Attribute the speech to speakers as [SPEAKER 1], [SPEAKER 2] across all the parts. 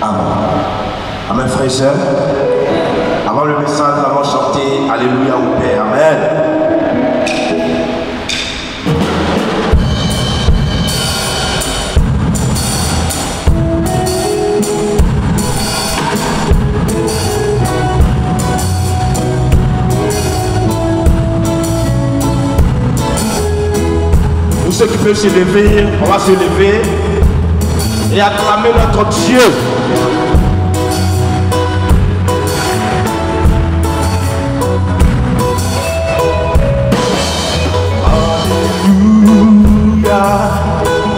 [SPEAKER 1] Amen. Amen, frères et sœurs. Avant le message, nous allons chanter Alléluia au Père. Amen. Pour ceux qui peuvent se lever, on va se lever et acclamer notre Dieu.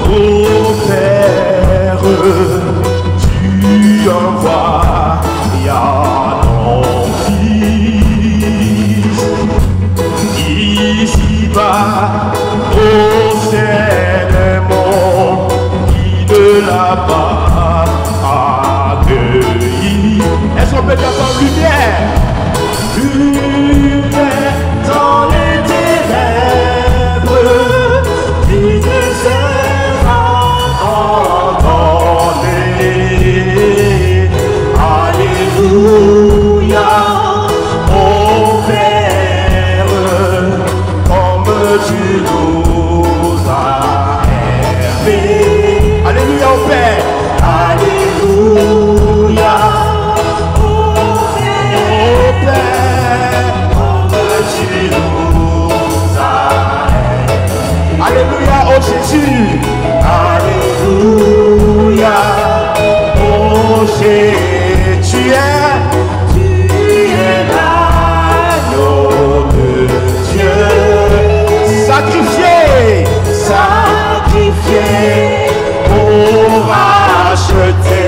[SPEAKER 1] Ô Père, tu envoies ton Fils ici-bas, procèdement qui ne l'a pas accueilli. Est-ce qu'on peut dire en lumière? Lumière dans les ténèbres, qui ne sera entendue. Alléluia, ô Père, comme tu nous as aimés. Alléluia, ô Père. Alléluia, ô Père, comme tu nous as aimés. Alléluia, ô Jésus. Alléluia, ô Jésus. Tu es l'agneau de Dieu, sacrifié pour racheter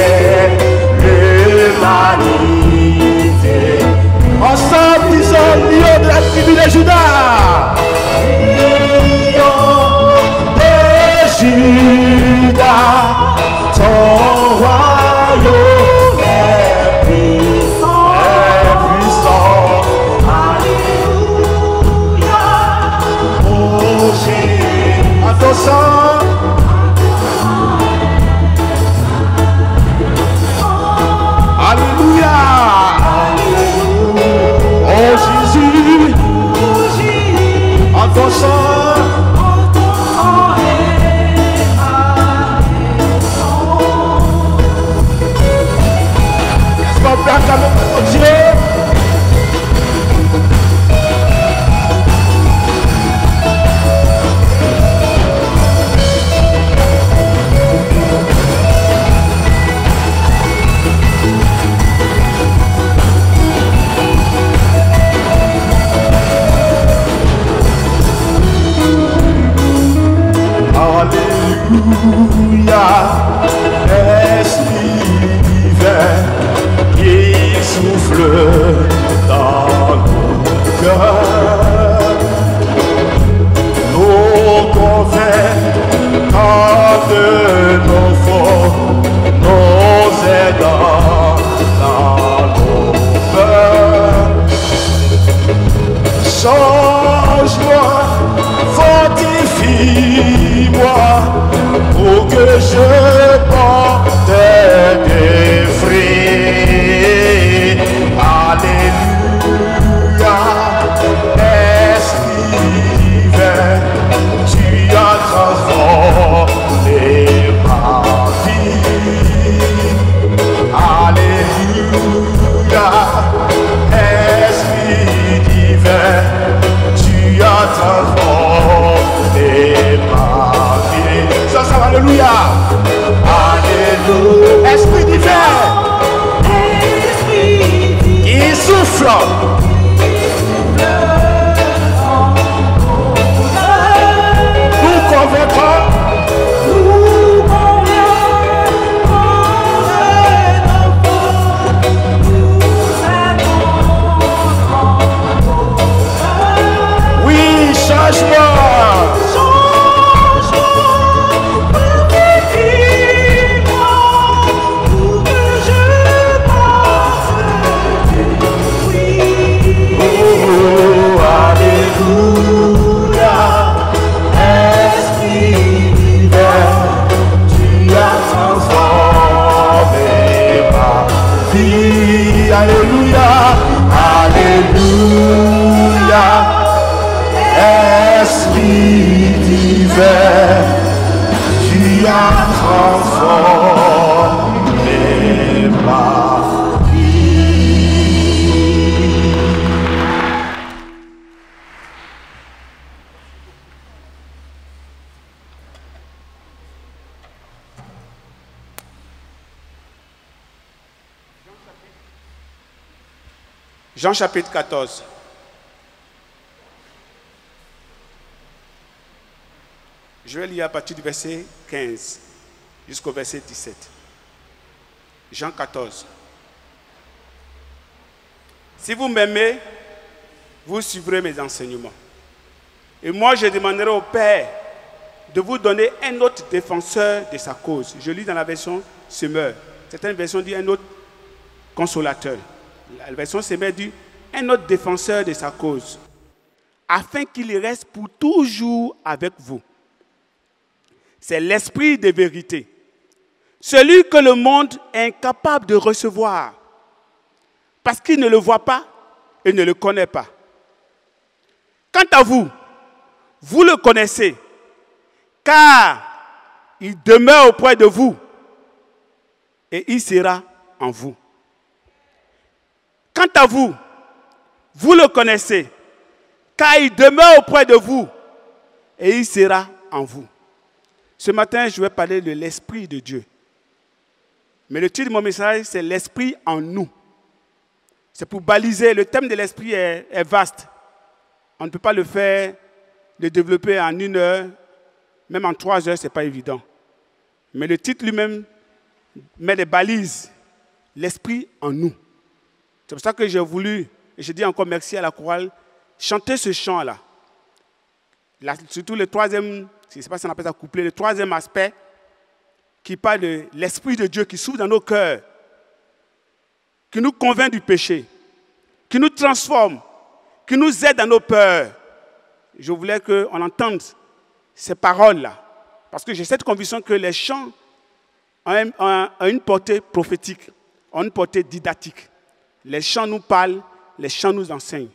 [SPEAKER 1] l'humanité. Ensemble, disons, lion de la tribu de Juda. Judas, ton royaume est puissant, Alléluia, oh Jésus, à ton sang, Alléluia, oh Jésus, à ton sang. Acclamer notre Dieu. Alléluia, Esprit divin, qui souffle dans nos cœurs, nos convaincre de nos fautes, nos aidants dans nos peurs. Change-moi, fortifie-moi, pour que je porte des fruits. Alléluia, Esprit divin, tu as transformé ma vie. Alléluia, Esprit divin, tu as transformé ma vie. Ça, alléluia. Alléluia, Esprit divin, qui souffle. Nous convaincons. Oui, change-moi. Pour que je porte des fruits. transformé par
[SPEAKER 2] Jean chapitre 14. Je vais lire à partir du verset 15 jusqu'au verset 17. Jean 14. Si vous m'aimez, vous suivrez mes enseignements. Et moi, je demanderai au Père de vous donner un autre défenseur de sa cause. Je lis dans la version Semeur. Certaines versions disent un autre consolateur. La version Semeur dit un autre défenseur de sa cause, afin qu'il reste pour toujours avec vous. C'est l'esprit de vérité, celui que le monde est incapable de recevoir, parce qu'il ne le voit pas et ne le connaît pas. Quant à vous, vous le connaissez, car il demeure auprès de vous et il sera en vous. Quant à vous, vous le connaissez, car il demeure auprès de vous et il sera en vous. Ce matin, je vais parler de l'Esprit de Dieu. Mais le titre de mon message, c'est l'Esprit en nous. C'est pour baliser. Le thème de l'Esprit est vaste. On ne peut pas le faire, le développer en 1 heure, même en 3 heures, ce n'est pas évident. Mais le titre lui-même met des balises. L'Esprit en nous. C'est pour ça que j'ai voulu, et je dis encore merci à la chorale, chanter ce chant-là. Surtout le troisième, je ne sais pas si on appelle ça couplet, le troisième aspect qui parle de l'Esprit de Dieu qui s'ouvre dans nos cœurs, qui nous convainc du péché, qui nous transforme, qui nous aide dans nos peurs. Je voulais qu'on entende ces paroles-là, parce que j'ai cette conviction que les chants ont une portée prophétique, ont une portée didactique. Les chants nous parlent, les chants nous enseignent.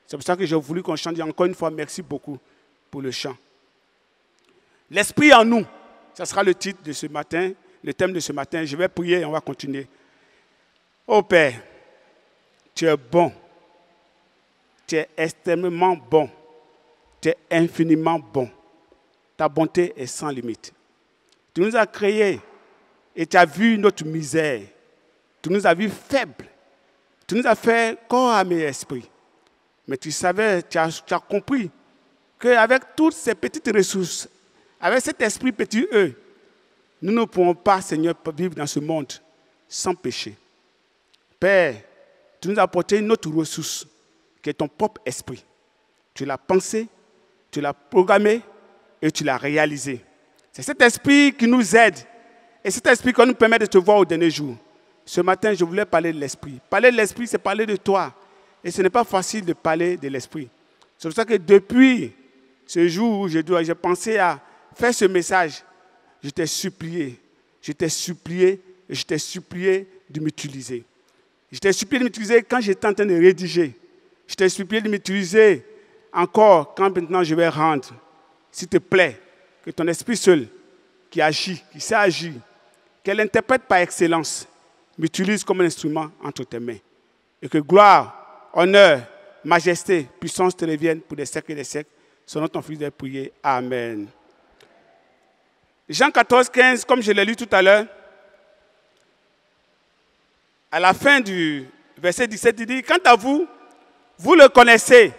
[SPEAKER 2] C'est pour ça que j'ai voulu qu'on chante. Encore une fois, merci beaucoup pour le chant. L'Esprit en nous, ça sera le titre de ce matin, le thème de ce matin. Je vais prier et on va continuer. Oh Père, tu es bon. Tu es extrêmement bon. Tu es infiniment bon. Ta bonté est sans limite. Tu nous as créés et tu as vu notre misère. Tu nous as vus faibles. Tu nous as fait corps, âme et esprit. Mais tu savais, tu as compris qu'avec toutes ces petites ressources, avec cet esprit petit E, nous ne pouvons pas, Seigneur, vivre dans ce monde sans péché. Père, tu nous as apporté une autre ressource, qui est ton propre esprit. Tu l'as pensé, tu l'as programmé et tu l'as réalisé. C'est cet esprit qui nous aide et cet esprit qui nous permet de te voir au dernier jour. Ce matin, je voulais parler de l'Esprit. Parler de l'Esprit, c'est parler de toi. Et ce n'est pas facile de parler de l'Esprit. C'est pour ça que depuis ce jour où j'ai pensé à faire ce message, je t'ai supplié de m'utiliser. Je t'ai supplié de m'utiliser quand j'étais en train de rédiger. Je t'ai supplié de m'utiliser encore quand maintenant je vais rendre. S'il te plaît, que ton esprit seul, qui agit, qui sait agir, qu'elle interprète par excellence, m'utilise comme un instrument entre tes mains. Et que gloire, honneur, majesté, puissance te reviennent pour des siècles et des siècles. Selon ton Fils de prier. Amen. Jean 14, 15, comme je l'ai lu tout à l'heure, à la fin du verset 17, il dit, quant à vous, vous le connaissez.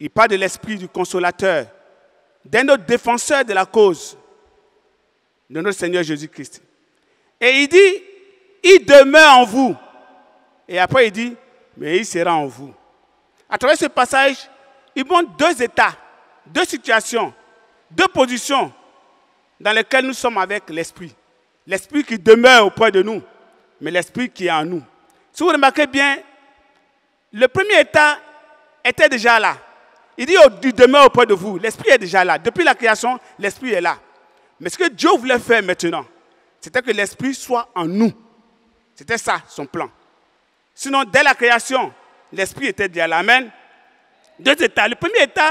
[SPEAKER 2] Il parle de l'esprit du consolateur, d'un autre défenseur de la cause, de notre Seigneur Jésus-Christ. Et il dit, il demeure en vous. Et après, il dit, mais il sera en vous. À travers ce passage, il montre 2 états, 2 situations, 2 positions dans lesquelles nous sommes avec l'Esprit. L'Esprit qui demeure auprès de nous, mais l'Esprit qui est en nous. Si vous remarquez bien, le premier état était déjà là. Il dit, il demeure auprès de vous. L'Esprit est déjà là. Depuis la création, l'Esprit est là. Mais ce que Dieu voulait faire maintenant, c'était que l'Esprit soit en nous. C'était ça, son plan. Sinon, dès la création, l'Esprit était déjà là. Amen. 2 états. Le premier état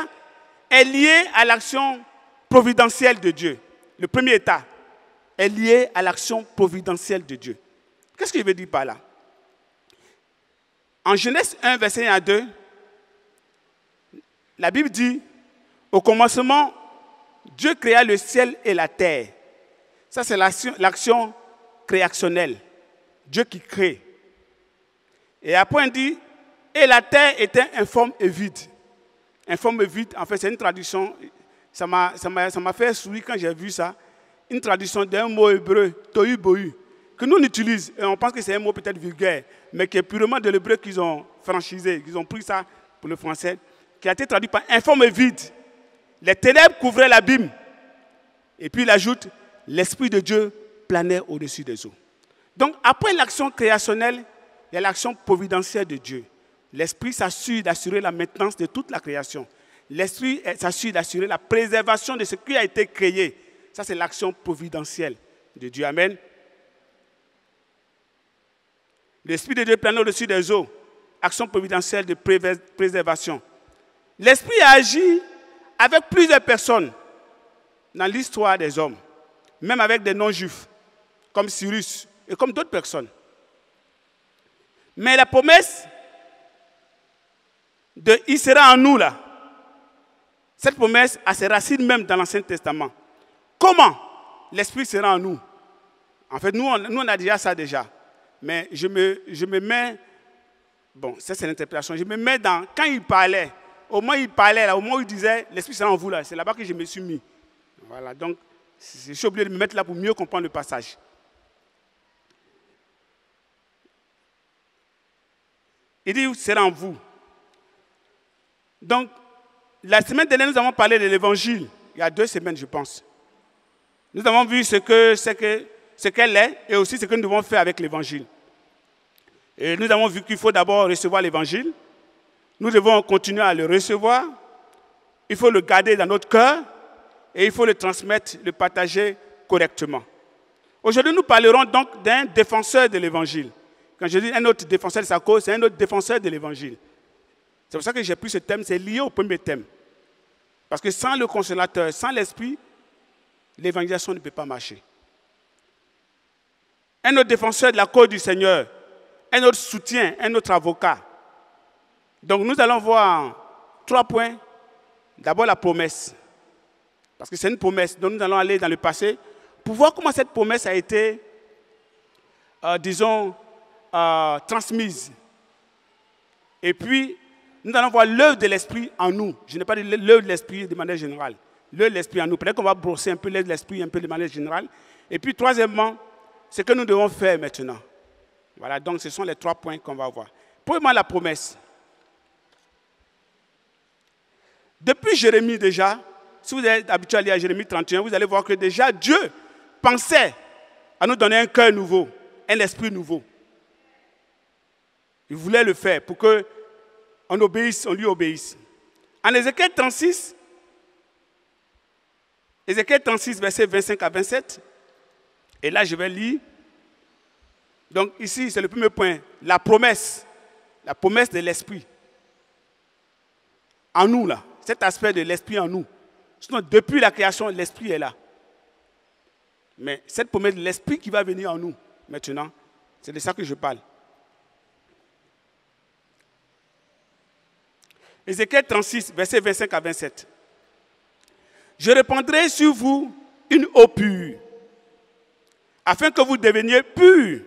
[SPEAKER 2] est lié à l'action providentielle de Dieu. Le premier état. est liée à l'action providentielle de Dieu. Qu'est-ce que je veux dire par là? En Genèse 1, verset 1 à 2, la Bible dit, au commencement, Dieu créa le ciel et la terre. Ça, c'est l'action créationnelle. Dieu qui crée. Et après, on dit, et la terre était informe et vide. Informe et vide, en fait, c'est une traduction, ça m'a fait sourire quand j'ai vu ça, une traduction d'un mot hébreu, tohu bohu, que nous on utilise, et on pense que c'est un mot peut-être vulgaire, mais qui est purement de l'hébreu qu'ils ont franchisé, qu'ils ont pris ça pour le français, qui a été traduit par informe et vide. Les ténèbres couvraient l'abîme. Et puis il ajoute, l'Esprit de Dieu planait au-dessus des eaux. Donc après l'action créationnelle, il y a l'action providentielle de Dieu. L'Esprit s'assure d'assurer la maintenance de toute la création. L'Esprit s'assure d'assurer la préservation de ce qui a été créé. Ça, c'est l'action providentielle de Dieu. Amen. L'Esprit de Dieu planait au-dessus des eaux. Action providentielle de préservation. L'Esprit a agi avec plusieurs personnes dans l'histoire des hommes, même avec des non-juifs, comme Cyrus et comme d'autres personnes. Mais la promesse de « il sera en nous » là, cette promesse a ses racines même dans l'Ancien Testament. Comment l'Esprit sera en nous? En fait, nous on a déjà ça déjà. Mais je me mets, bon, ça c'est l'interprétation, je me mets dans, quand il parlait, au moment où il parlait, là, au moment où il disait l'Esprit sera en vous, là, c'est là-bas que je me suis mis. Voilà, donc je suis obligé de me mettre là pour mieux comprendre le passage. Il dit, sera en vous. Donc, la semaine dernière, nous avons parlé de l'évangile. Il y a 2 semaines, je pense. Nous avons vu ce qu'elle est et aussi ce que nous devons faire avec l'évangile. Et nous avons vu qu'il faut d'abord recevoir l'évangile. Nous devons continuer à le recevoir. Il faut le garder dans notre cœur et il faut le transmettre, le partager correctement. Aujourd'hui, nous parlerons donc d'un défenseur de l'évangile. Quand je dis un autre défenseur de sa cause, c'est un autre défenseur de l'évangile. C'est pour ça que j'ai pris ce thème, c'est lié au premier thème. Parce que sans le consolateur, sans l'esprit, l'évangélisation ne peut pas marcher. Un autre défenseur de la cause du Seigneur, un autre soutien, un autre avocat. Donc nous allons voir 3 points. D'abord la promesse. Parce que c'est une promesse. Donc nous allons aller dans le passé pour voir comment cette promesse a été, transmise. Et puis, nous allons voir l'œuvre de l'Esprit en nous. Je n'ai pas dit l'œuvre de l'Esprit de manière générale. L'œuvre de l'Esprit en nous. Peut-être qu'on va brosser un peu l'œuvre de l'Esprit un peu de manière générale. Et puis, troisièmement, ce que nous devons faire maintenant. Voilà, donc ce sont les 3 points qu'on va voir. Premièrement, la promesse. Depuis Jérémie déjà, si vous êtes habitué à lire Jérémie 31, vous allez voir que déjà Dieu pensait à nous donner un cœur nouveau, un esprit nouveau. Il voulait le faire pour qu'on obéisse, on lui obéisse. En Ézéchiel 36, versets 25 à 27, et là je vais lire. Donc ici, c'est le premier point, la promesse de l'esprit. En nous là, cet aspect de l'esprit en nous. Sinon, depuis la création, l'esprit est là. Mais cette promesse de l'esprit qui va venir en nous, maintenant, c'est de ça que je parle. Ézéchiel 36, versets 25 à 27. Je répandrai sur vous une eau pure, afin que vous deveniez purs.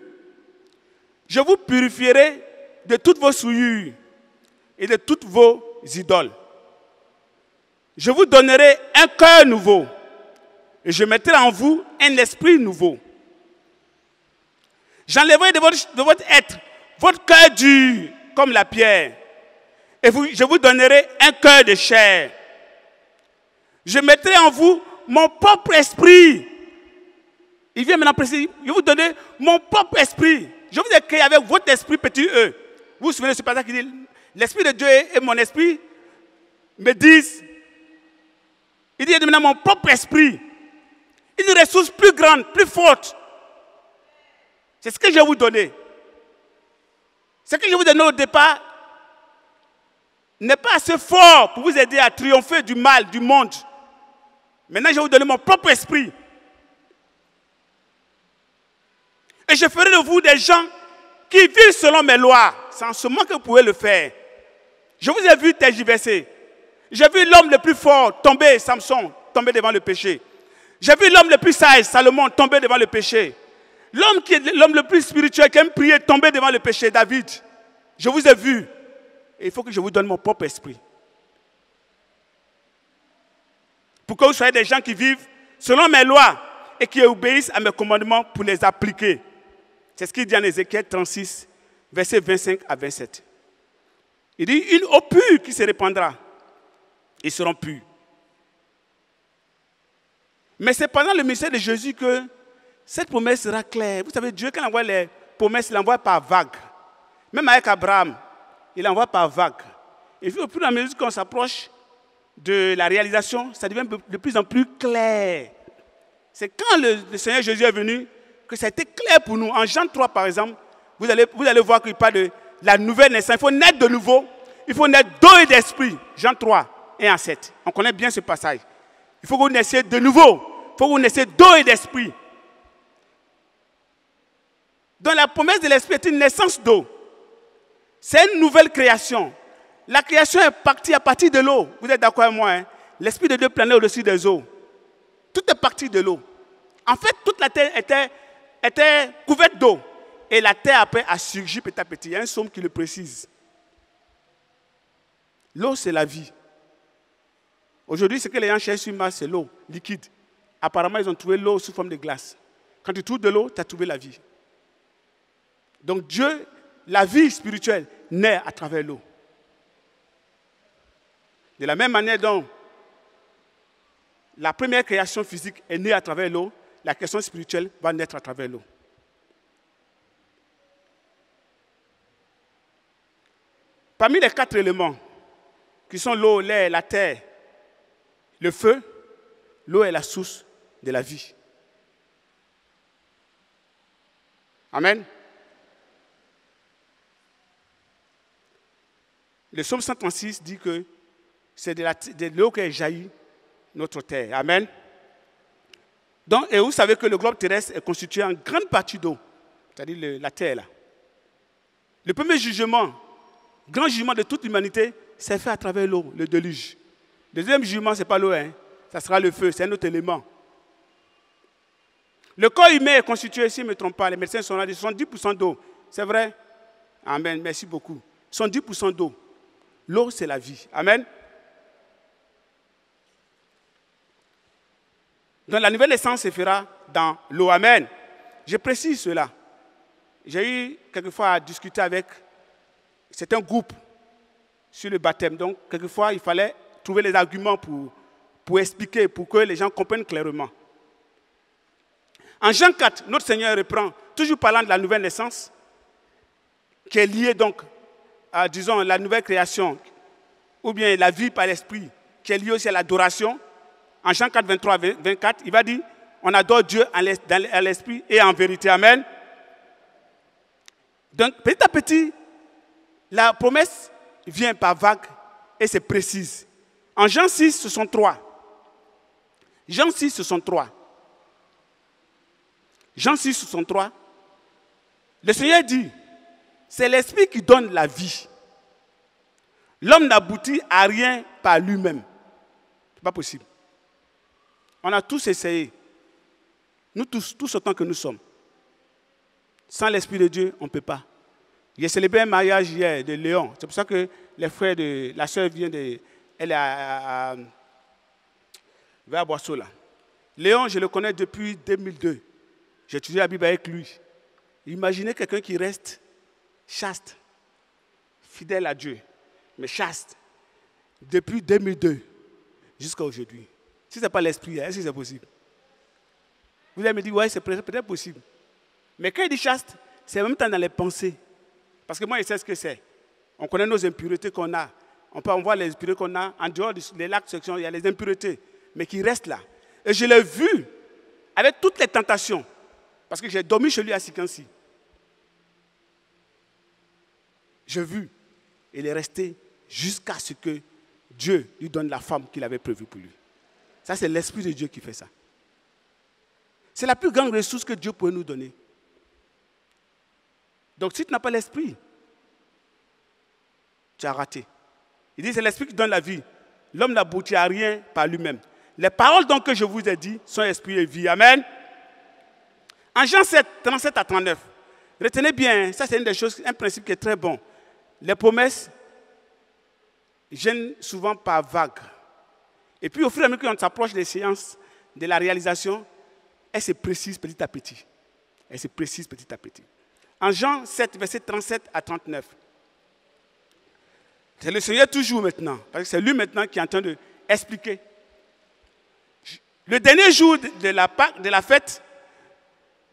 [SPEAKER 2] Je vous purifierai de toutes vos souillures et de toutes vos idoles. Je vous donnerai un cœur nouveau et je mettrai en vous un esprit nouveau. J'enlèverai de votre être votre cœur dur comme la pierre et je vous donnerai un cœur de chair. Je mettrai en vous mon propre esprit. Il vient maintenant préciser, je vais vous donner mon propre esprit. Je vous ai créé avec votre esprit petit E. Vous vous souvenez de ce passage qui dit, l'esprit de Dieu et mon esprit me disent, il dit maintenant mon propre esprit. Une ressource plus grande, plus forte. C'est ce que je vais vous donner. Ce que je vais vous donner au départ n'est pas assez fort pour vous aider à triompher du mal, du monde. Maintenant, je vais vous donner mon propre esprit. Et je ferai de vous des gens qui vivent selon mes lois. C'est en ce moment que vous pouvez le faire. Je vous ai vu tergiverser. J'ai vu l'homme le plus fort tomber, Samson, tomber devant le péché. J'ai vu l'homme le plus sage, Salomon, tomber devant le péché. L'homme qui est l'homme le plus spirituel, qui aime prier, tomber devant le péché, David. Je vous ai vu. Et il faut que je vous donne mon propre esprit. Pour que vous soyez des gens qui vivent selon mes lois et qui obéissent à mes commandements pour les appliquer. C'est ce qu'il dit en Ézéchiel 36, versets 25 à 27. Il dit, une eau pure qui se répandra. Ils seront purs. Mais c'est pendant le ministère de Jésus que cette promesse sera claire. Vous savez, Dieu, quand il envoie les promesses, il l'envoie par vagues. Même avec Abraham, il l'envoie par vagues. Et puis, au fur et à mesure qu'on s'approche de la réalisation, ça devient de plus en plus clair. C'est quand le Seigneur Jésus est venu que ça a été clair pour nous. En Jean 3, par exemple, vous allez voir qu'il parle de la nouvelle naissance. Il faut naître de nouveau. Il faut naître d'eau et d'esprit. Jean 3, 1 à 7. On connaît bien ce passage. Il faut que vous naissiez de nouveau. Il faut que vous naissiez d'eau et d'esprit. Donc la promesse de l'esprit est une naissance d'eau. C'est une nouvelle création. La création est partie à partir de l'eau. Vous êtes d'accord avec moi, hein? L'Esprit de Dieu planait au-dessus des eaux. Tout est parti de l'eau. En fait, toute la terre était couverte d'eau. Et la terre après a surgi petit à petit. Il y a un psaume qui le précise. L'eau, c'est la vie. Aujourd'hui, ce que les gens cherchent sur Mars, c'est l'eau liquide. Apparemment, ils ont trouvé l'eau sous forme de glace. Quand tu trouves de l'eau, tu as trouvé la vie. Donc Dieu, la vie spirituelle, naît à travers l'eau. De la même manière dont la première création physique est née à travers l'eau, la création spirituelle va naître à travers l'eau. Parmi les 4 éléments, qui sont l'eau, l'air, la terre, le feu, l'eau est la source de la vie. Amen. Le psaume 136 dit que c'est de l'eau qui jaillit notre terre. Amen. Donc, et vous savez que le globe terrestre est constitué en grande partie d'eau, c'est-à-dire la terre là. Le premier jugement, grand jugement de toute l'humanité, c'est fait à travers l'eau, le déluge. Le deuxième jugement, ce n'est pas l'eau, hein. Ça sera le feu, c'est un autre élément. Le corps humain est constitué, si je ne me trompe pas, les médecins sont là, de 70% d'eau. C'est vrai? Amen, merci beaucoup. 70% d'eau. L'eau, c'est la vie. Amen. Donc la nouvelle naissance se fera dans l'eau. Amen. Je précise cela. J'ai eu quelquefois à discuter avec certains groupes sur le baptême. Donc quelquefois, il fallait trouver les arguments pour expliquer, pour que les gens comprennent clairement. En Jean 4, notre Seigneur reprend, toujours parlant de la nouvelle naissance, qui est liée donc à, disons, la nouvelle création, ou bien la vie par l'esprit, qui est liée aussi à l'adoration. En Jean 4, 23 à 24, il va dire, on adore Dieu à l'esprit et en vérité. Amen. Donc, petit à petit, la promesse vient par vague et c'est précise. En Jean 6, ce sont 3. Jean 6, ce sont 3. Jean 6, 63, le Seigneur dit, c'est l'Esprit qui donne la vie. L'homme n'aboutit à rien par lui-même. Ce n'est pas possible. On a tous essayé. Nous tous autant que nous sommes. Sans l'Esprit de Dieu, on ne peut pas. J'ai célébré un mariage hier de Léon. C'est pour ça que les frères de la soeur vient de... Elle est vers Boisseau là. Léon, je le connais depuis 2002. J'ai étudié la Bible avec lui. Imaginez quelqu'un qui reste chaste, fidèle à Dieu, mais chaste, depuis 2002 jusqu'à aujourd'hui. Si ce n'est pas l'esprit, est-ce que c'est possible? Vous allez me dire, oui, c'est peut-être possible. Mais quand il dit chaste, c'est en même temps dans les pensées. Parce que moi, je sais ce que c'est. On connaît nos impuretés qu'on a. On voit les impuretés qu'on a. En dehors des actes sexuels, il y a les impuretés, mais qui restent là. Et je l'ai vu avec toutes les tentations. Parce que j'ai dormi chez lui à Sikansi. J'ai vu. Il est resté jusqu'à ce que Dieu lui donne la femme qu'il avait prévue pour lui. Ça, c'est l'Esprit de Dieu qui fait ça. C'est la plus grande ressource que Dieu peut nous donner. Donc si tu n'as pas l'esprit, tu as raté. Il dit c'est l'esprit qui donne la vie. L'homme n'aboutit à rien par lui-même. Les paroles donc que je vous ai dit sont esprit et vie. Amen. En Jean 7, 37 à 39, retenez bien, ça c'est une des choses, un principe qui est très bon. Les promesses viennent souvent par vagues. Et puis au fur et à mesure qu'on s'approche des séances, de la réalisation, elle se précise petit à petit. Elle se précise petit à petit. En Jean 7, verset 37 à 39, c'est le Seigneur toujours maintenant, parce que c'est lui maintenant qui est en train d'expliquer. Le dernier jour de la fête,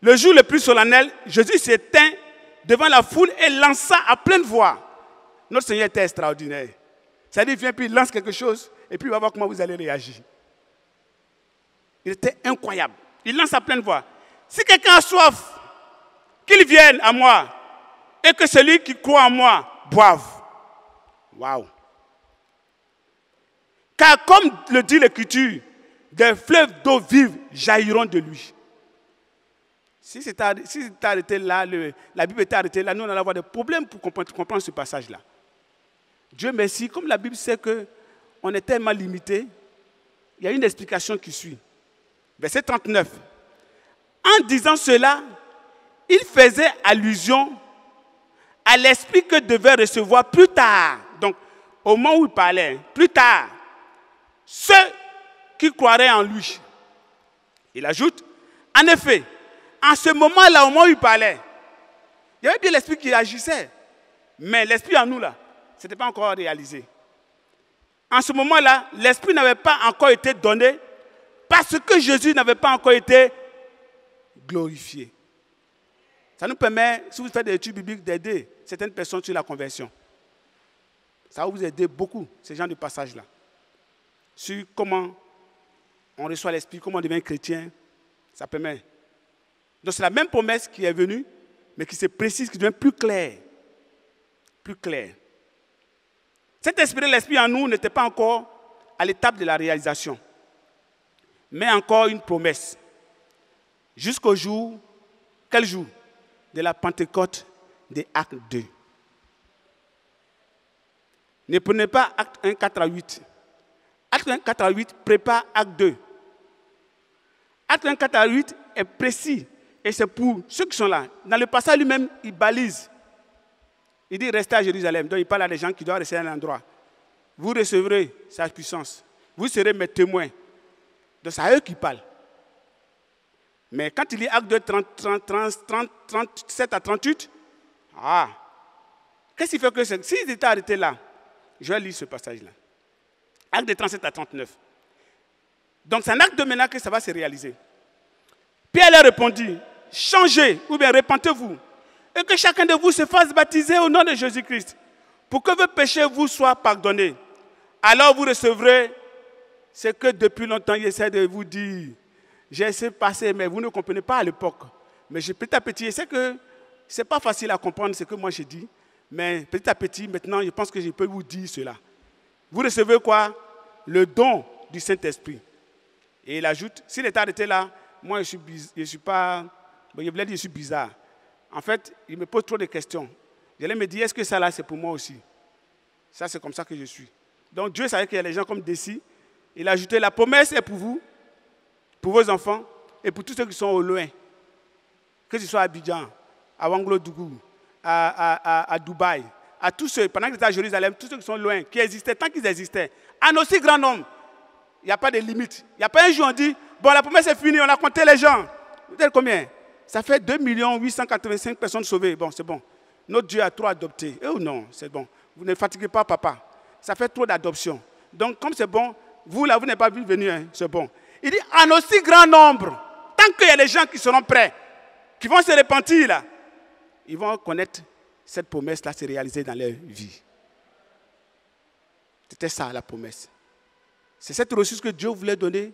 [SPEAKER 2] le jour le plus solennel, Jésus s'éteint devant la foule et lança à pleine voix. Notre Seigneur était extraordinaire. C'est-à-dire, il vient puis il lance quelque chose et puis il va voir comment vous allez réagir. Il était incroyable. Il lance à pleine voix. Si quelqu'un a soif, qu'il vienne à moi et que celui qui croit en moi boive. Waouh! Car comme le dit l'Écriture, des fleuves d'eau vive jailliront de lui. Si c'était arrêté là, la Bible était arrêtée là, nous on allait avoir des problèmes pour comprendre ce passage-là. Dieu merci, comme la Bible sait qu'on est tellement limité, il y a une explication qui suit. Verset 39. En disant cela, il faisait allusion à l'esprit que devait recevoir plus tard. Donc, au moment où il parlait, plus tard, ceux qui croiraient en lui. Il ajoute, en effet, en ce moment-là, au moment où il parlait, il y avait bien l'esprit qui agissait. Mais l'esprit en nous, là, ce n'était pas encore réalisé. En ce moment-là, l'esprit n'avait pas encore été donné parce que Jésus n'avait pas encore été glorifié. Ça nous permet, si vous faites des études bibliques, d'aider certaines personnes sur la conversion. Ça va vous aider beaucoup, ce genre de passage-là. Sur comment on reçoit l'esprit, comment on devient chrétien, ça permet. Donc c'est la même promesse qui est venue, mais qui se précise, qui devient plus claire. Plus claire. Cet esprit, l'esprit en nous n'était pas encore à l'étape de la réalisation, mais encore une promesse. Jusqu'au jour, quel jour? De la Pentecôte des Actes 2. Ne prenez pas Acte 1, 4 à 8. Acte 1, 4 à 8 prépare Acte 2. Acte 1, 4 à 8 est précis. Et c'est pour ceux qui sont là. Dans le passage lui-même, il balise. Il dit restez à Jérusalem. Donc il parle à des gens qui doivent rester à un endroit. Vous recevrez sa puissance. Vous serez mes témoins. Donc c'est à eux qui parlent. Mais quand il lit Acte 2, 37 à 38, qu'est-ce qui fait que s'ils étaient arrêtés là, je vais lire ce passage-là. Acte de 37 à 39. Donc c'est un acte de maintenant que ça va se réaliser. Pierre leur répondit, changez ou bien repentez-vous et que chacun de vous se fasse baptiser au nom de Jésus-Christ pour que vos péchés vous soient pardonnés. Alors vous recevrez ce que depuis longtemps j'essaie de vous dire. J'ai essayé de passer, mais vous ne comprenez pas à l'époque. Mais petit à petit, je sais que ce n'est pas facile à comprendre ce que moi j'ai dit, mais petit à petit, maintenant, je pense que je peux vous dire cela. Vous recevez quoi? Le don du Saint-Esprit. Et il ajoute, si l'État était là, moi je suis pas, je voulais dire je suis bizarre. En fait, il me pose trop de questions. J'allais me dire, est-ce que ça là, c'est pour moi aussi? Ça, c'est comme ça que je suis. Donc Dieu savait qu'il y a des gens comme Desi. Il a ajouté, la promesse est pour vous, pour vos enfants et pour tous ceux qui sont au loin. Que ce soit à Abidjan, à Ouagadougou, à Dubaï, à tous ceux, pendant qu'ils étaient à Jérusalem, tous ceux qui sont loin, qui existaient, tant qu'ils existaient, en aussi grand nombre, il n'y a pas de limite. Il n'y a pas un jour où on dit, bon, la promesse est finie, on a compté les gens. Vous savez combien? Ça fait 2 885 personnes sauvées. Bon, c'est bon. Notre Dieu a trop adopté. Oh non, c'est bon. Vous ne fatiguez pas, papa. Ça fait trop d'adoption. Donc, comme c'est bon, vous là, vous n'êtes pas vu venir, hein, c'est bon. Il dit, en aussi grand nombre, tant qu'il y a des gens qui seront prêts, qui vont se repentir là, ils vont connaître cette promesse-là se réaliser dans leur vie. C'était ça la promesse. C'est cette ressource que Dieu voulait donner.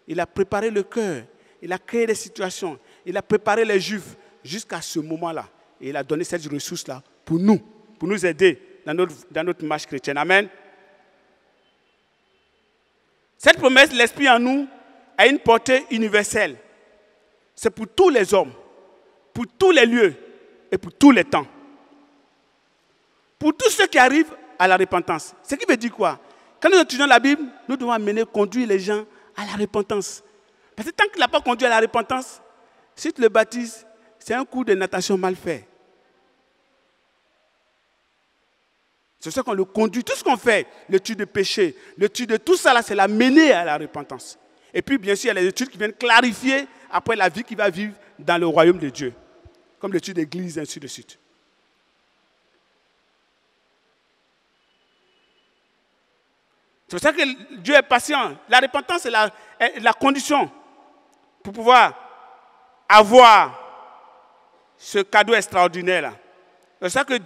[SPEAKER 2] Il a préparé le cœur, il a créé des situations, il a préparé les Juifs jusqu'à ce moment-là. Et il a donné cette ressource-là pour nous aider dans notre marche chrétienne. Amen. Cette promesse, l'Esprit en nous, a une portée universelle. C'est pour tous les hommes, pour tous les lieux et pour tous les temps. pour tous ceux qui arrivent à la repentance. Ce qui veut dire quoi? Quand nous étudions la Bible, nous devons conduire les gens à la repentance. Parce que tant qu'il n'a pas conduit à la repentance, si tu le baptises, c'est un cours de natation mal fait. C'est ça qu'on le conduit. Tout ce qu'on fait, l'étude de péché, l'étude de tout ça, là, c'est l'amener à la repentance. Et puis, bien sûr, il y a les études qui viennent clarifier après la vie qu'il va vivre dans le royaume de Dieu. Comme l'étude d'église, ainsi de suite. C'est pour ça que Dieu est patient. La repentance est la condition pour pouvoir avoir ce cadeau extraordinaire-là. C'est pour ça que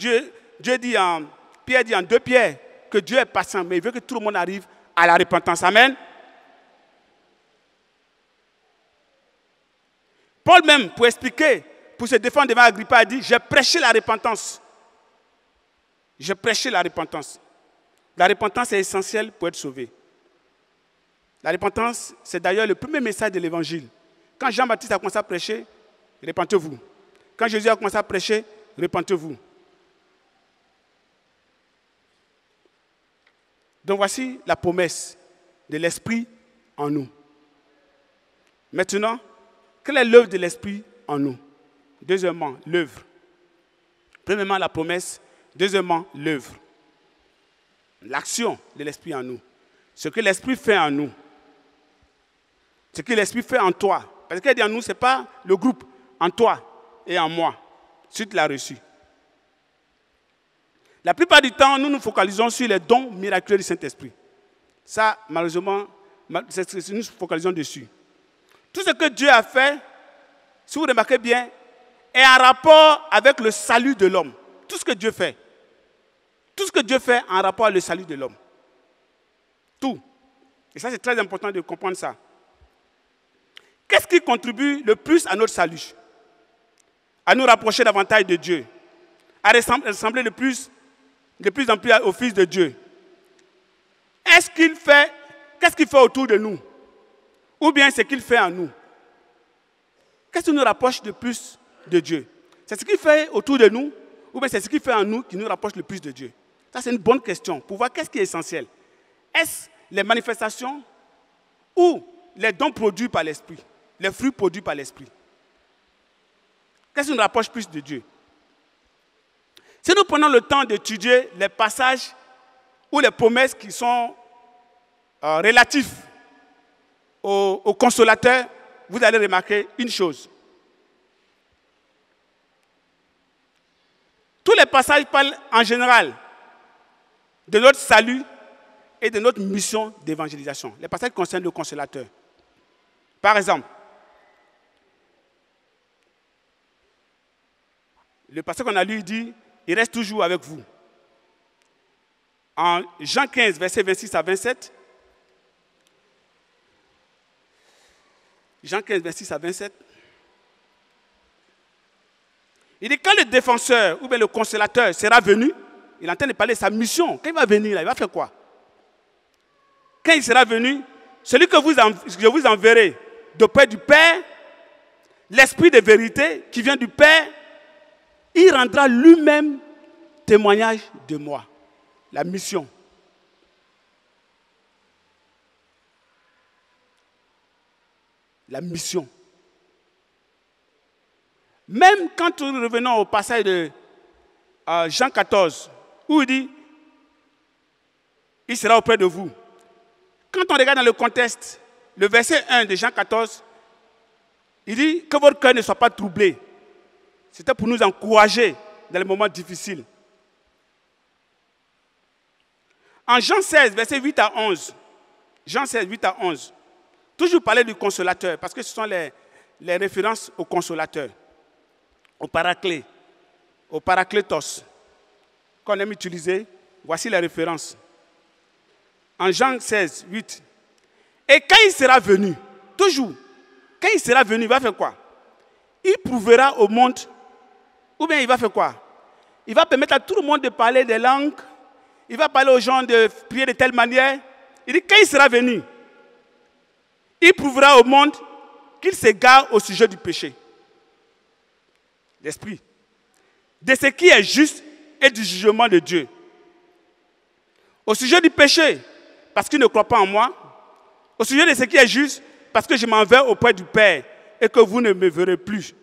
[SPEAKER 2] Pierre dit en 2 Pierre que Dieu est patient, mais il veut que tout le monde arrive à la repentance. Amen. Paul même, pour expliquer, pour se défendre devant Agrippa, a dit, j'ai prêché la repentance. J'ai prêché la repentance. La repentance est essentielle pour être sauvé. La repentance, c'est d'ailleurs le premier message de l'évangile. Quand Jean-Baptiste a commencé à prêcher, repentez-vous. Quand Jésus a commencé à prêcher, repentez-vous. Donc voici la promesse de l'Esprit en nous. Maintenant, quelle est l'œuvre de l'Esprit en nous? Deuxièmement, l'œuvre. Premièrement, la promesse. Deuxièmement, l'œuvre. L'action de l'Esprit en nous. Ce que l'Esprit fait en nous. Ce que l'Esprit fait en toi. Parce qu'il dit en nous, ce n'est pas le groupe. En toi et en moi. Si tu l'as reçu. La plupart du temps, nous nous focalisons sur les dons miraculeux du Saint-Esprit. Ça, malheureusement, nous nous focalisons dessus. Tout ce que Dieu a fait, si vous remarquez bien, est en rapport avec le salut de l'homme. Tout ce que Dieu fait. Tout ce que Dieu fait en rapport avec le salut de l'homme. Tout. Et ça, c'est très important de comprendre ça. Qu'est-ce qui contribue le plus à notre salut? À nous rapprocher davantage de Dieu. À ressembler de plus en plus au Fils de Dieu. Qu'est-ce qu'il fait autour de nous? Ou bien ce qu'il fait en nous? Qu'est-ce qui nous rapproche de plus de Dieu? C'est ce qu'il fait autour de nous? Ou bien c'est ce qu'il fait en nous qui nous rapproche le plus de Dieu? Ça, c'est une bonne question pour voir qu'est-ce qui est essentiel. Est-ce les manifestations ou les dons produits par l'Esprit? Les fruits produits par l'Esprit? Qu'est-ce qui nous rapproche plus de Dieu? Si nous prenons le temps d'étudier les passages ou les promesses qui sont relatifs au consolateur, vous allez remarquer une chose. Tous les passages parlent en général de notre salut et de notre mission d'évangélisation. Les passages concernent le consolateur. Par exemple, le passage qu'on a lu dit, il reste toujours avec vous. En Jean 15, versets 26 à 27, Jean 15, 26 à 27, il dit, quand le défenseur ou bien le consolateur sera venu, il est en train de parler de sa mission. Quand il va venir, là, il va faire quoi? Quand il sera venu, celui que je vous enverrai d'auprès du Père, l'Esprit de vérité qui vient du Père, il rendra lui-même témoignage de moi. La mission. La mission. Même quand nous revenons au passage de Jean 14, où il dit, il sera auprès de vous. Quand on regarde dans le contexte, le verset 1 de Jean 14, il dit que votre cœur ne soit pas troublé. C'était pour nous encourager dans les moments difficiles. En Jean 16, verset 8 à 11, Jean 16, 8 à 11, toujours parler du consolateur, parce que ce sont les références au consolateur, au paraclet, au paraclétos, qu'on aime utiliser. Voici les références. En Jean 16, 8. Et quand il sera venu, toujours, quand il sera venu, il va faire quoi? Il prouvera au monde, ou bien il va faire quoi? Il va permettre à tout le monde de parler des langues, il va parler aux gens de prier de telle manière. Il dit, quand il sera venu, il prouvera au monde qu'il s'égare au sujet du péché. L'esprit. De ce qui est juste et du jugement de Dieu. Au sujet du péché, parce qu'il ne croit pas en moi. Au sujet de ce qui est juste, parce que je m'en vais auprès du Père et que vous ne me verrez plus.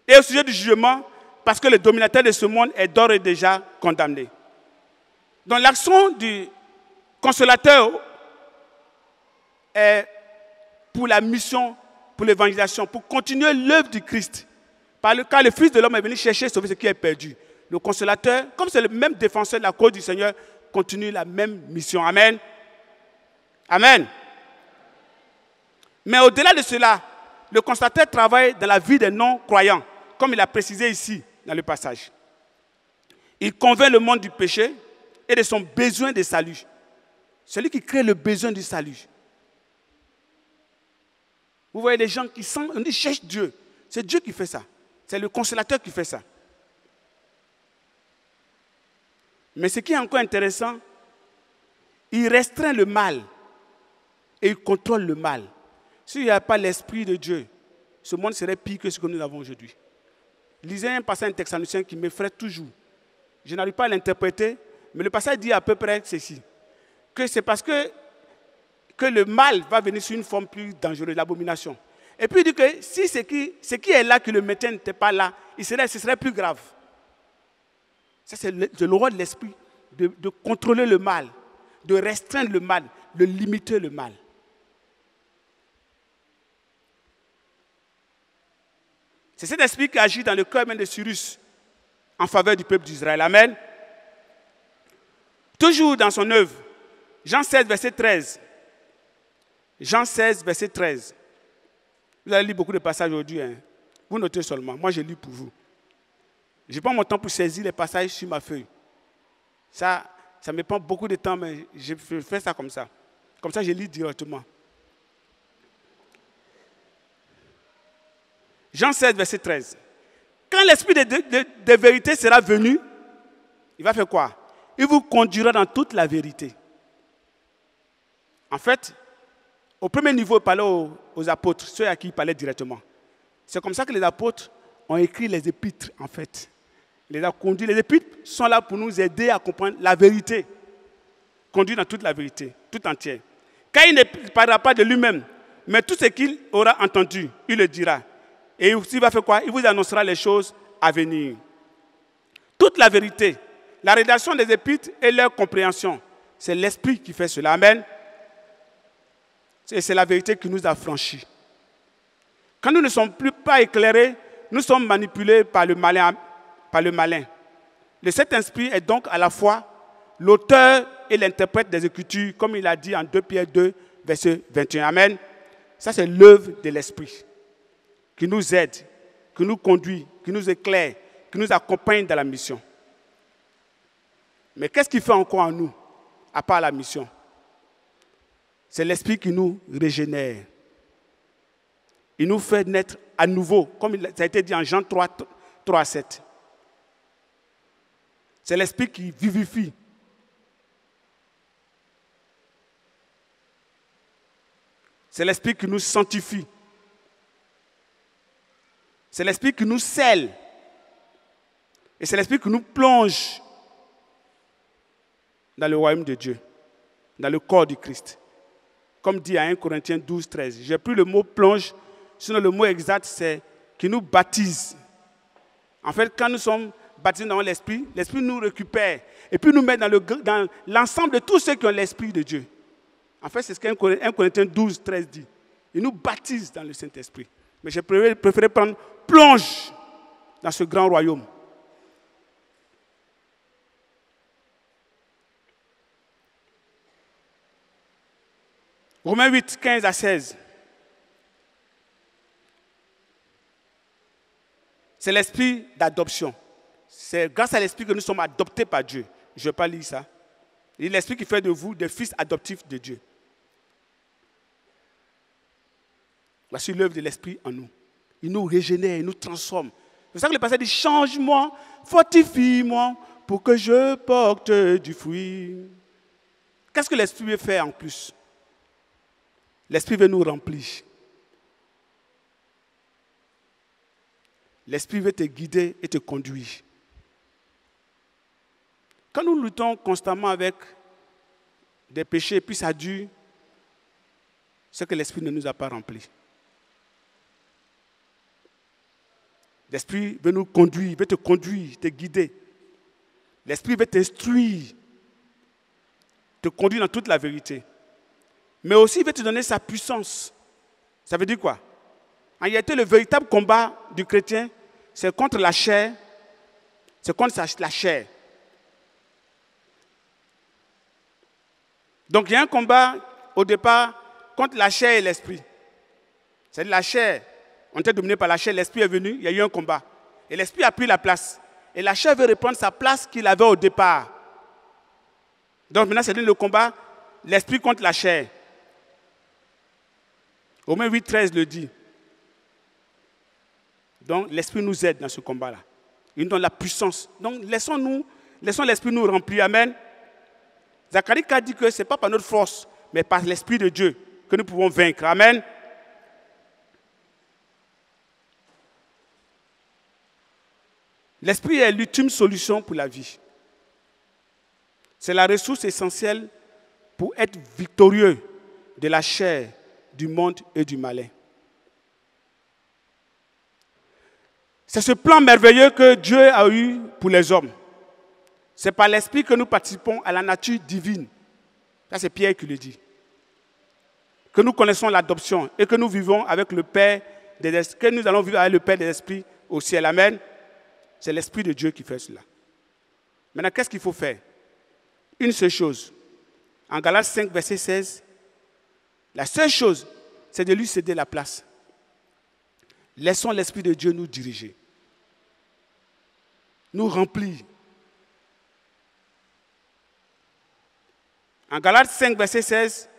[SPEAKER 2] Et au sujet du jugement, parce que le dominateur de ce monde est d'ores et déjà condamné. Donc l'action du consolateur est pour la mission, pour l'évangélisation, pour continuer l'œuvre du Christ. Car le Fils de l'homme est venu chercher et sauver ce qui est perdu. Le consolateur, comme c'est le même défenseur de la cause du Seigneur, continue la même mission. Amen. Amen. Mais au-delà de cela, le consolateur travaille dans la vie des non-croyants, comme il a précisé ici dans le passage. Il convainc le monde du péché et de son besoin de salut. Celui qui crée le besoin du salut. Vous voyez des gens qui cherchent Dieu. C'est Dieu qui fait ça. C'est le consolateur qui fait ça. Mais ce qui est encore intéressant, il restreint le mal et il contrôle le mal. S'il n'y a pas l'Esprit de Dieu, ce monde serait pire que ce que nous avons aujourd'hui. Lisez un passage texanicien qui m'effraie toujours. Je n'arrive pas à l'interpréter, mais le passage dit à peu près ceci. Que c'est parce que le mal va venir sur une forme plus dangereuse, l'abomination. Et puis il dit que si ce qui est là, que le maintien n'était pas là, ce serait plus grave. Ça, c'est le rôle de l'esprit, de contrôler le mal, de restreindre le mal, de limiter le mal. C'est cet esprit qui agit dans le cœur même de Cyrus en faveur du peuple d'Israël. Amen. Toujours dans son œuvre, Jean 16, verset 13. Jean 16, verset 13. Vous allez lire beaucoup de passages aujourd'hui. Hein. Vous notez seulement. Moi, je lis pour vous. Je prends mon temps pour saisir les passages sur ma feuille. Ça me prend beaucoup de temps, mais je fais ça comme ça. Comme ça, je lis directement. Jean 16, verset 13. Quand l'esprit de vérité sera venu, il va faire quoi? Il vous conduira dans toute la vérité. En fait, au premier niveau, il parlait aux apôtres, ceux à qui il parlait directement. C'est comme ça que les apôtres ont écrit les épîtres, en fait. Il les a conduits. Les épîtres sont là pour nous aider à comprendre la vérité. Conduire dans toute la vérité, tout entière. Car il ne parlera pas de lui-même, mais tout ce qu'il aura entendu, il le dira. Et il va faire quoi? Il vous annoncera les choses à venir. Toute la vérité, la rédaction des épîtres et leur compréhension, c'est l'Esprit qui fait cela. Amen. Et c'est la vérité qui nous a franchis. Quand nous ne sommes plus pas éclairés, nous sommes manipulés par le malin. Le Saint-Esprit est donc à la fois l'auteur et l'interprète des Écritures, comme il a dit en 2 Pierre 2, verset 21. Amen. Ça, c'est l'œuvre de l'Esprit qui nous aide, qui nous conduit, qui nous éclaire, qui nous accompagne dans la mission. Mais qu'est-ce qu'il fait encore en nous, à part la mission? C'est l'Esprit qui nous régénère. Il nous fait naître à nouveau, comme ça a été dit en Jean 3, 7. C'est l'Esprit qui vivifie. C'est l'Esprit qui nous sanctifie. C'est l'Esprit qui nous scelle. Et c'est l'Esprit qui nous plonge dans le royaume de Dieu, dans le corps du Christ. Comme dit à 1 Corinthiens 12, 13. J'ai pris le mot plonge, sinon le mot exact, c'est qui nous baptise. En fait, quand nous sommes baptisés dans l'Esprit, l'Esprit nous récupère et puis nous met dans l'ensemble de tous ceux qui ont l'Esprit de Dieu. En fait, c'est ce qu'un Corinthiens 12, 13 dit. Il nous baptise dans le Saint-Esprit. Mais j'ai préféré prendre plonge dans ce grand royaume. Romains 8, 15 à 16. C'est l'esprit d'adoption. C'est grâce à l'esprit que nous sommes adoptés par Dieu. Je ne vais pas lire ça. C'est l'esprit qui fait de vous des fils adoptifs de Dieu. Voici l'œuvre de l'esprit en nous. Il nous régénère, il nous transforme. C'est pour ça que le passage dit, change-moi, fortifie-moi, pour que je porte du fruit. Qu'est-ce que l'esprit veut faire en plus? L'esprit veut nous remplir. L'esprit veut te guider et te conduire. Quand nous luttons constamment avec des péchés, puis ça dure, c'est que l'Esprit ne nous a pas remplis. L'Esprit veut nous conduire, veut te conduire, te guider. L'Esprit veut t'instruire, te conduire dans toute la vérité. Mais aussi, il veut te donner sa puissance. Ça veut dire quoi? En réalité, le véritable combat du chrétien, c'est contre la chair, c'est contre la chair. Donc, il y a un combat, au départ, contre la chair et l'esprit. C'est-à-dire la chair. On était dominé par la chair, l'esprit est venu, il y a eu un combat. Et l'esprit a pris la place. Et la chair veut reprendre sa place qu'il avait au départ. Donc maintenant, c'est le combat, l'esprit contre la chair. Romains 8,13 le dit. Donc l'esprit nous aide dans ce combat-là. Il nous donne la puissance. Donc laissons l'esprit nous remplir. Amen. Zacharie a dit que ce n'est pas par notre force, mais par l'esprit de Dieu que nous pouvons vaincre. Amen. L'esprit est l'ultime solution pour la vie. C'est la ressource essentielle pour être victorieux de la chair, du monde et du malin. C'est ce plan merveilleux que Dieu a eu pour les hommes. C'est par l'esprit que nous participons à la nature divine. Ça, c'est Pierre qui le dit. Que nous connaissons l'adoption et que nous vivons avec le Père des esprits, que nous allons vivre avec le Père des esprits au ciel. Amen. C'est l'Esprit de Dieu qui fait cela. Maintenant, qu'est-ce qu'il faut faire? Une seule chose. En Galates 5, verset 16, la seule chose, c'est de lui céder la place. Laissons l'Esprit de Dieu nous diriger, nous remplir. En Galates 5, verset 16,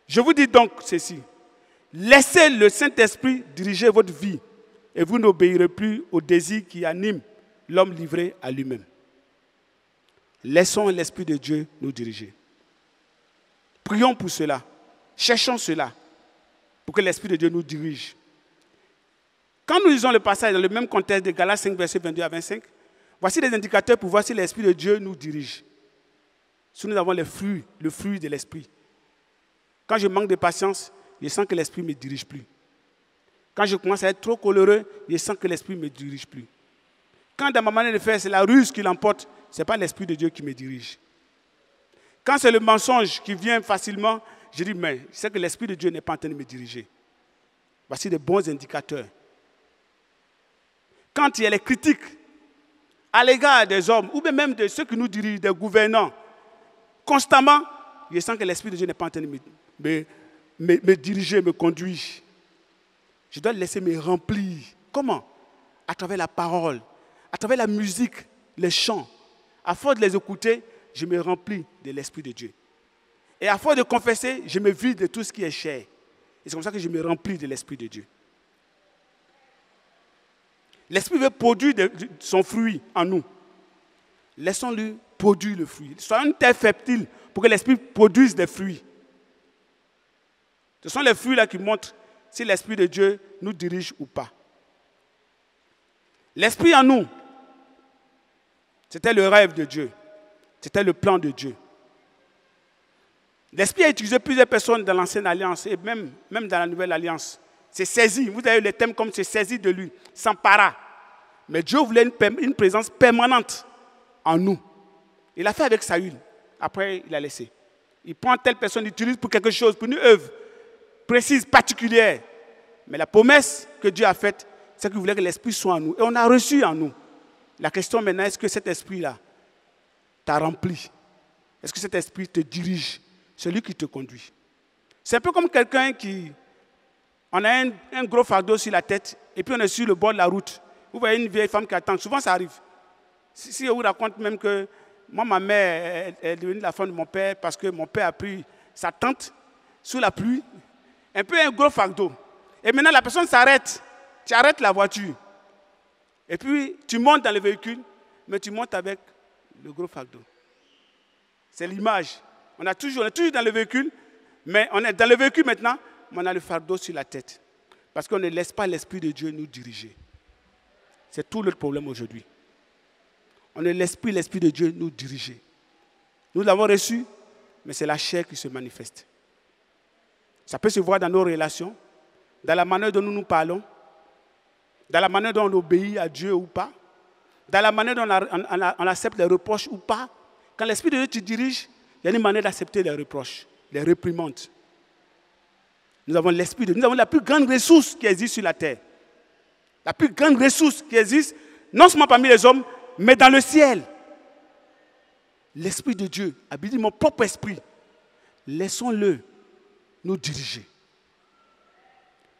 [SPEAKER 2] je vous dis donc ceci. Laissez le Saint-Esprit diriger votre vie et vous n'obéirez plus aux désirs qui animent l'homme livré à lui-même. Laissons l'Esprit de Dieu nous diriger. Prions pour cela. Cherchons cela pour que l'Esprit de Dieu nous dirige. Quand nous lisons le passage dans le même contexte de Galates 5, versets 22 à 25, voici les indicateurs pour voir si l'Esprit de Dieu nous dirige. Si nous avons le fruit de l'Esprit. Quand je manque de patience, je sens que l'Esprit ne me dirige plus. Quand je commence à être trop coléreux, je sens que l'Esprit ne me dirige plus. Quand dans ma manière de faire, c'est la ruse qui l'emporte, ce n'est pas l'Esprit de Dieu qui me dirige. Quand c'est le mensonge qui vient facilement, je dis, mais je sais que l'Esprit de Dieu n'est pas en train de me diriger. Voici de bons indicateurs. Quand il y a les critiques à l'égard des hommes, ou même de ceux qui nous dirigent, des gouvernants, constamment, je sens que l'Esprit de Dieu n'est pas en train de me diriger, me conduire. Je dois le laisser me remplir. Comment? À travers la parole, à travers la musique, les chants. À force de les écouter, je me remplis de l'Esprit de Dieu. Et à force de confesser, je me vide de tout ce qui est chair. Et c'est comme ça que je me remplis de l'Esprit de Dieu. L'Esprit veut produire son fruit en nous. Laissons-lui produire le fruit. Soyons une terre fertile pour que l'Esprit produise des fruits. Ce sont les fruits là qui montrent si l'Esprit de Dieu nous dirige ou pas. L'Esprit en nous, c'était le rêve de Dieu. C'était le plan de Dieu. L'Esprit a utilisé plusieurs personnes dans l'Ancienne Alliance et même dans la Nouvelle Alliance. C'est saisi. Vous avez les thèmes comme c'est saisi de lui, s'empara. Mais Dieu voulait une présence permanente en nous. Il l'a fait avec Saül. Après, il a laissé. Il prend telle personne, il l'utilise pour quelque chose, pour une œuvre précise, particulière. Mais la promesse que Dieu a faite, c'est qu'il voulait que l'Esprit soit en nous. Et on a reçu en nous. La question maintenant, est-ce que cet Esprit-là t'a rempli? Est-ce que cet Esprit te dirige? C'est lui qui te conduit. C'est un peu comme quelqu'un qui... On a un gros fardeau sur la tête et puis on est sur le bord de la route. Vous voyez une vieille femme qui attend. Souvent, ça arrive. Si on vous raconte même que moi, ma mère est devenue la femme de mon père parce que mon père a pris sa tante sous la pluie. Un peu un gros fardeau. Et maintenant, la personne s'arrête. Tu arrêtes la voiture. Et puis, tu montes dans le véhicule, mais tu montes avec le gros fardeau. C'est l'image. On est toujours dans le véhicule, mais on est dans le véhicule maintenant, mais on a le fardeau sur la tête. Parce qu'on ne laisse pas l'Esprit de Dieu nous diriger. C'est tout le problème aujourd'hui. On est l'esprit de Dieu nous diriger. Nous l'avons reçu, mais c'est la chair qui se manifeste. Ça peut se voir dans nos relations, dans la manière dont nous nous parlons, dans la manière dont on obéit à Dieu ou pas, dans la manière dont on accepte les reproches ou pas. Quand l'Esprit de Dieu te dirige, il y a une manière d'accepter les reproches, les réprimandes. Nous avons l'Esprit de Dieu. Nous avons la plus grande ressource qui existe sur la terre. La plus grande ressource qui existe, non seulement parmi les hommes, mais dans le ciel. L'Esprit de Dieu habite mon propre esprit. Laissons-le nous diriger.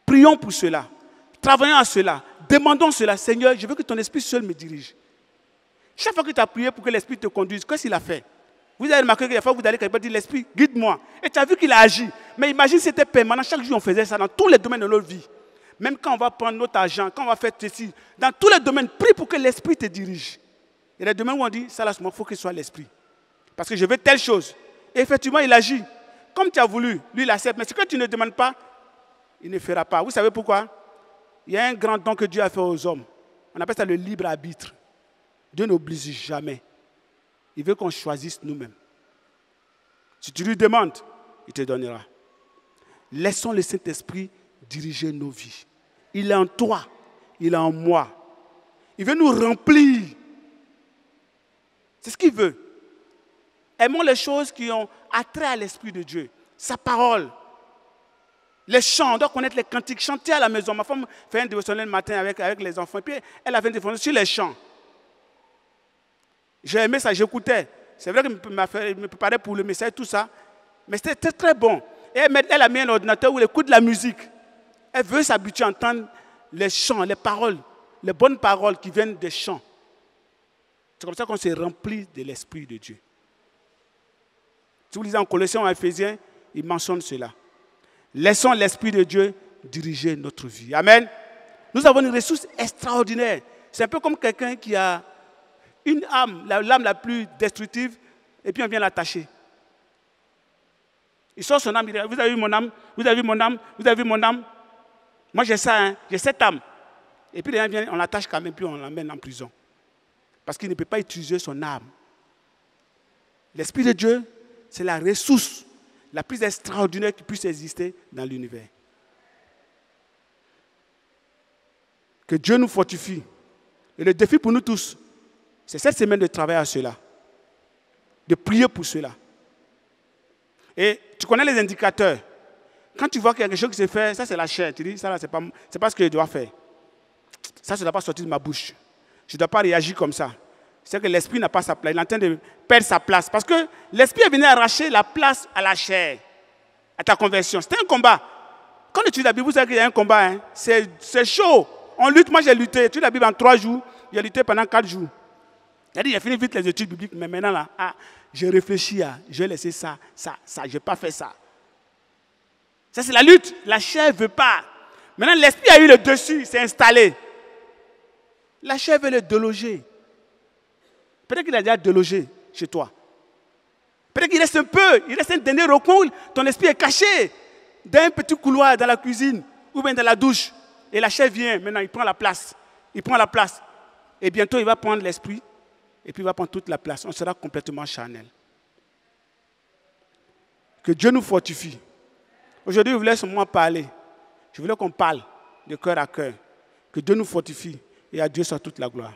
[SPEAKER 2] Prions pour cela. Travaillons à cela. Demandons cela. Seigneur, je veux que ton esprit seul me dirige. Chaque fois que tu as prié pour que l'esprit te conduise, qu'est-ce qu'il a fait? Vous avez remarqué que la fois que vous allez quelque part dire l'esprit, guide-moi. Et tu as vu qu'il a agi. Mais imagine si c'était permanent. Chaque jour, on faisait ça dans tous les domaines de notre vie. Même quand on va prendre notre argent, quand on va faire ceci, dans tous les domaines, prie pour que l'esprit te dirige. Et les domaines où on dit, ça là, il faut que ce soit l'esprit. Parce que je veux telle chose. Et effectivement, il agit. Comme tu as voulu, lui, il accepte. Mais ce que tu ne demandes pas, il ne fera pas. Vous savez pourquoi? Il y a un grand don que Dieu a fait aux hommes. On appelle ça le libre arbitre. Dieu n'oblige jamais. Il veut qu'on choisisse nous-mêmes. Si tu lui demandes, il te donnera. Laissons le Saint-Esprit diriger nos vies. Il est en toi, il est en moi. Il veut nous remplir. C'est ce qu'il veut. Aimons les choses qui ont attrait à l'Esprit de Dieu. Sa parole. Les chants, on doit connaître les cantiques, chanter à la maison. Ma femme fait un dévotionnel le matin avec les enfants. Et puis elle a fait un dévotionnel sur les chants. J'ai aimé ça, j'écoutais. C'est vrai que je me préparais pour le message, tout ça. Mais c'était très bon. Et elle a mis un ordinateur où elle écoute la musique. Elle veut s'habituer à entendre les chants, les paroles, les bonnes paroles qui viennent des chants. C'est comme ça qu'on s'est rempli de l'Esprit de Dieu. Si vous lisez en Colossiens ou en Éphésiens, il mentionne cela. Laissons l'Esprit de Dieu diriger notre vie. Amen. Nous avons une ressource extraordinaire. C'est un peu comme quelqu'un qui a une âme, l'âme la plus destructive, et puis on vient l'attacher. Il sort son âme, il dit, vous avez vu mon âme, vous avez vu mon âme, vous avez vu mon âme. Moi j'ai ça, hein, j'ai cette âme. Et puis on l'attache quand même, puis on l'emmène en prison. Parce qu'il ne peut pas utiliser son âme. L'Esprit de Dieu, c'est la ressource la plus extraordinaire qui puisse exister dans l'univers. Que Dieu nous fortifie. Et le défi pour nous tous, c'est cette semaine de travailler à cela. De prier pour cela. Et tu connais les indicateurs. Quand tu vois qu'il y a quelque chose qui se fait, ça c'est la chair. Tu dis, ça là, c'est pas ce que je dois faire. Ça ne doit pas sortir de ma bouche. Je ne dois pas réagir comme ça. C'est que l'esprit n'a pas sa place. Il est en train de perdre sa place. Parce que l'esprit est venu arracher la place à la chair, à ta conversion. C'était un combat. Quand tu lis la Bible, vous savez qu'il y a un combat. Hein? C'est chaud. On lutte. Moi, j'ai lutté. Tu lis la Bible en 3 jours. J'ai lutté pendant 4 jours. Il a dit, j'ai fini vite les études bibliques. Mais maintenant, là, j'ai réfléchi. Je vais laisser ça. Je n'ai pas fait ça. Ça, c'est la lutte. La chair ne veut pas. Maintenant, l'esprit a eu le dessus. Il s'est installé. La chair veut le déloger. Peut-être qu'il a déjà délogé chez toi. Peut-être qu'il reste un peu, il reste un dernier recoin où ton esprit est caché dans un petit couloir dans la cuisine ou bien dans la douche. Et la chair vient, maintenant il prend la place. Il prend la place. Et bientôt il va prendre l'esprit et puis il va prendre toute la place. On sera complètement charnel. Que Dieu nous fortifie. Aujourd'hui, je voulais seulement parler. Je voulais qu'on parle de cœur à cœur. Que Dieu nous fortifie et à Dieu soit toute la gloire.